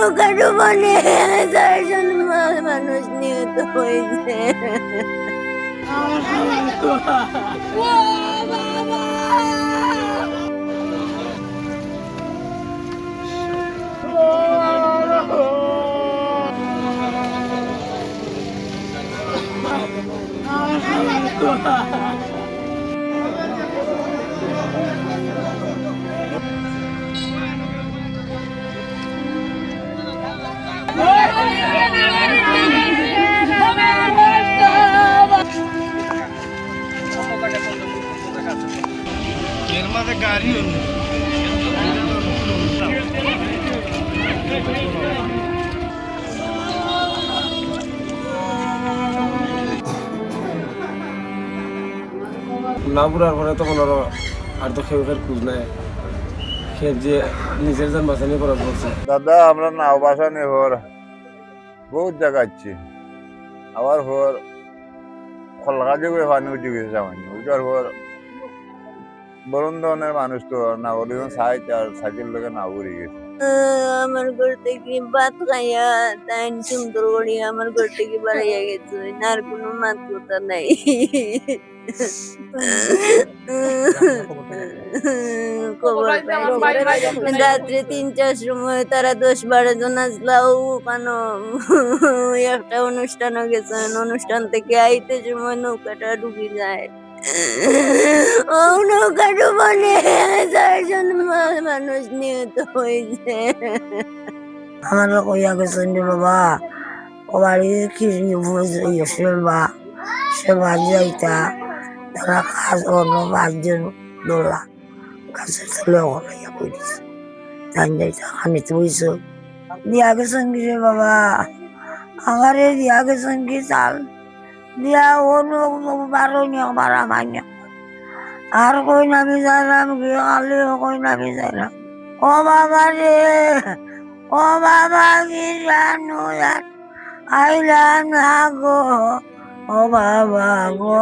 নৌকার বনে 4 জন মানুষ নিহত হয়েছে। এর মাঝে গাড়ি না বুড়ার পরে তখন আর তো খেয়ে খোঁজ নেয় খেয়ে যে নিজের যান বাঁচানি করা পড়ছে। দাদা আমরা নাও বাসা নিয়ে হর বহুত জায়গা যাচ্ছি আবার হর খলকা যুগে পানি উঠে গেছে সামান্য উঠার পর বরুণ ধরনের মানুষ তো না ওরকম সাইকেল লোকে না উড়ে গেছে। আমার ঘর থেকে ভাত খাইয়া তাই সুন্দর করিয়া আমার ঘর থেকে বাড়াইয়া গেছে, আর কোনো মাত কথা নাই। খবর পাই রাত্রে 3টার সময় তারা 10-12 জন আসলাও ওখানে একটা অনুষ্ঠানও গেছেন, অনুষ্ঠান থেকে আইতে সময় নৌকাটা ডুবে যায়। ও নৌকা ডুবনে 4 জন মানুষ নিহত হয়েছে। আমার কইয়া গেছেন রে বাবা ও বাড়ি কি সেবা সেবা যাইতা তারা কাজ অন্য 5 জন দোলা গাছের তলে অনাইয়া করিস তাই যাইতা আমি তো হইছ দিয়া গেছেন কি রে বাবা আমারে দিয়া গেছেন কি চাল দিয়া অন্য 12 নিয়ে মারা মাইনা আর কই নামি যাইলাম গিয়ে কালি কই নামি যাইলাম ও বাবা রে ও বাবা কি জানো আইলাম না গো ও বাবা গো।